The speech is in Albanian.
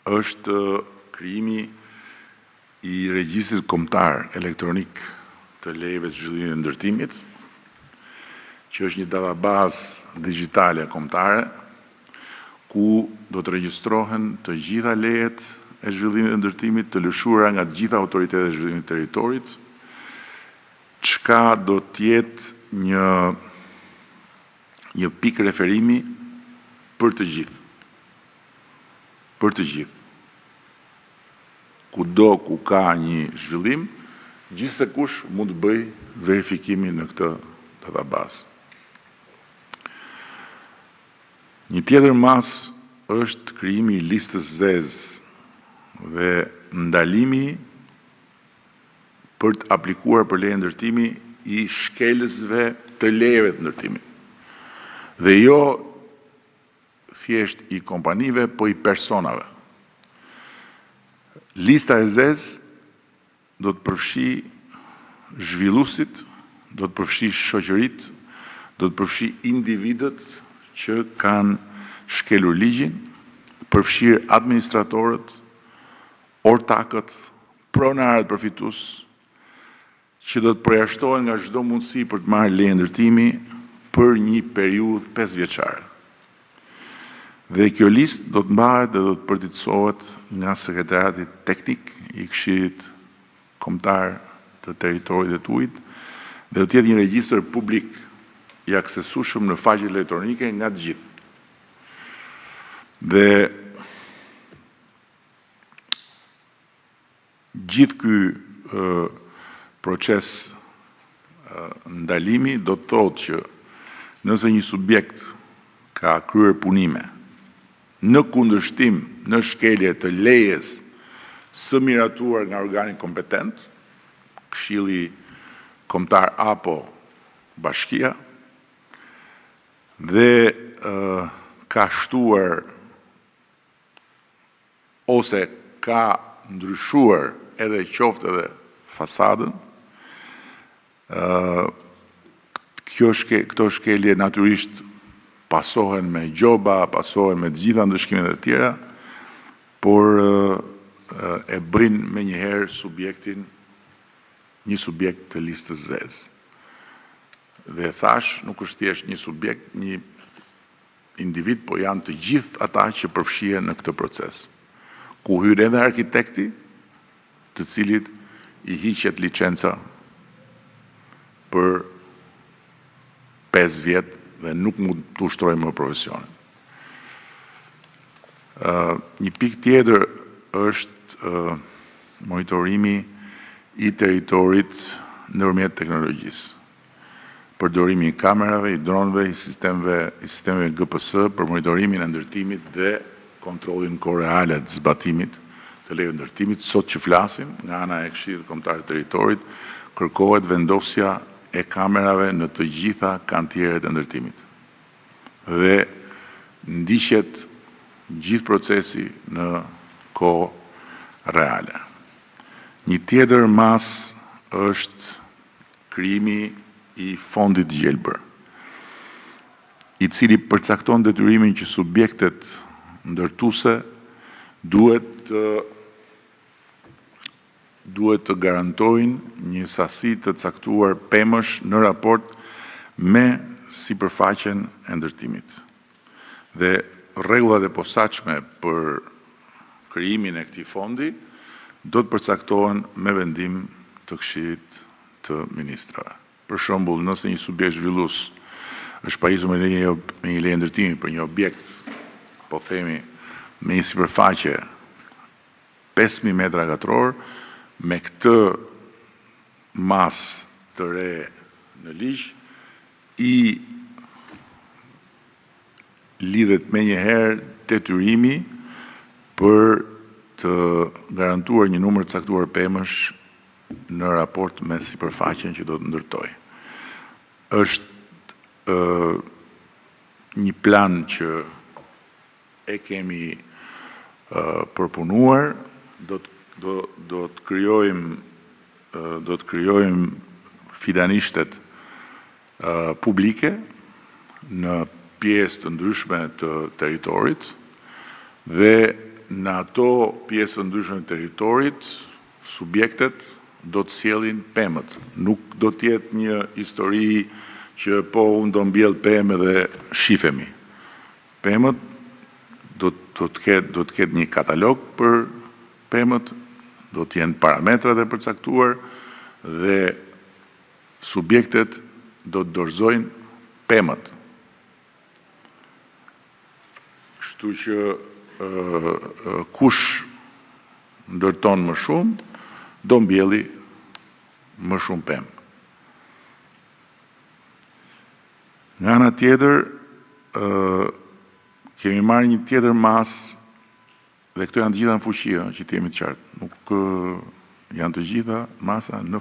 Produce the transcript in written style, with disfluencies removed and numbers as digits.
është krijimi i regjistrit kombëtar elektronik të lejeve të zhvillimit të ndërtimit, që është një databazë digjitale kombëtare, ku do të regjistrohen të gjitha lejet e zhvillimit të ndërtimit, të lëshuara nga të gjitha autoritetet e zhvillimit të territorit, çka do të jetë një pikë referimi për të gjithë. Për të gjithë. Kudo ku ka një zhvillim, gjithsekush mund të bëj verifikimin në këtë databazë. Një tjetër mas është krijimi i listës zezë dhe ndalimi për të aplikuar për leje ndërtimi i shkelësve të lejeve të ndërtimit. Dhe jo thjesht i kompanive, po i personave. Lista e zezë do të përfshi zhvilluesit, do të përfshi shoqëritë, do të përfshi individët që kanë shkelur ligjin, përfshirë administratorët, ortakët, pronarët përfitues, që do të përjashtohen nga çdo mundësi për të marrë leje ndërtimi për një periudhë 5 vjeçare. Dhe kjo listë do të mbahet dhe do të përditësohet nga sekretariati teknik i Këshillit Kombëtar të Territorit dhe të Ujit, dhe do të jetë një regjistër publik i aksesueshëm në faqet elektronike nga të gjithë. Dhe gjithë ky proces ndalimi do të thotë që nëse një subjekt ka kryer punime në kundërshtim në shkelje të lejes së miratuar nga organi kompetent, Këshilli Kombëtar apo bashkia, dhe ka shtuar ose ka ndryshuar edhe qoftë edhe fasadën, këto shkelje natyrisht pasohen me gjoba, pasohen me të gjitha ndëshkimet e tjera, por e bëjnë me njëherë subjektin një subjekt të listës zezë. Dhe thash, nuk është thjesht një subjekt, një individ, po janë të gjithë ata që përfshihen në këtë proces. Ku hyn edhe arkitekti, të cilit i hiqet licenca për 5 vjet dhe nuk mund të ushtrojë më profesionin. Një pikë tjetër është monitorimi i territorit nëpërmjet teknologjisë. Përdorimi i kamerave, i dronëve, i sistemeve GPS për monitorimin e ndërtimit dhe kontrollin koreale të zbatimit të lejeve ndërtimit. Sot që flasim, nga ana e Këshillit Kombëtar të Territorit, kërkohet vendosja e kamerave në të gjitha kantierët e ndërtimit. Dhe ndiqet gjithë procesi në kohë reale. Një tjetër mas është krijimi i fondit gjelbër, i cili përcakton detyrimin që subjektet ndërtuese duhet të garantojnë një sasi të caktuar pemësh në raport me sipërfaqen e ndërtimit. Dhe rregullat e posaçme për krijimin e këtij fondi do të përcaktohen me vendim të Këshillit të Ministrave. Për shembull, nëse një subjekt zhvillues është pajisur me një leje ndërtimi për një objekt, po themi me një sipërfaqe 5.000 metra katror, me këtë mas të re në ligj, i lidhet me njëherë detyrimi për të garantuar një numër të caktuar pemësh në raport me sipërfaqen që do të ndërtoj. Është një plan që e kemi përpunuar, do të krijojmë fidanishtet publike në pjesë të ndryshme të territorit dhe në ato pjesë të ndryshme të territorit, subjektet do të sjellin pemët. Nuk do të jetë një histori që po unë do mbjell pemë dhe shifemi. Pemët do të ketë një katalog për pemët, do të jenë parametrat e përcaktuar dhe subjektet do të dorëzojnë pemët. Kështu që kush ndërton më shumë, do mbjelli më shumë pemë. Nga ana tjetër, kemi marrë një tjetër masë, dhe këto janë të gjitha në fuqi, që të jemi të qartë. Nuk janë të gjitha masa në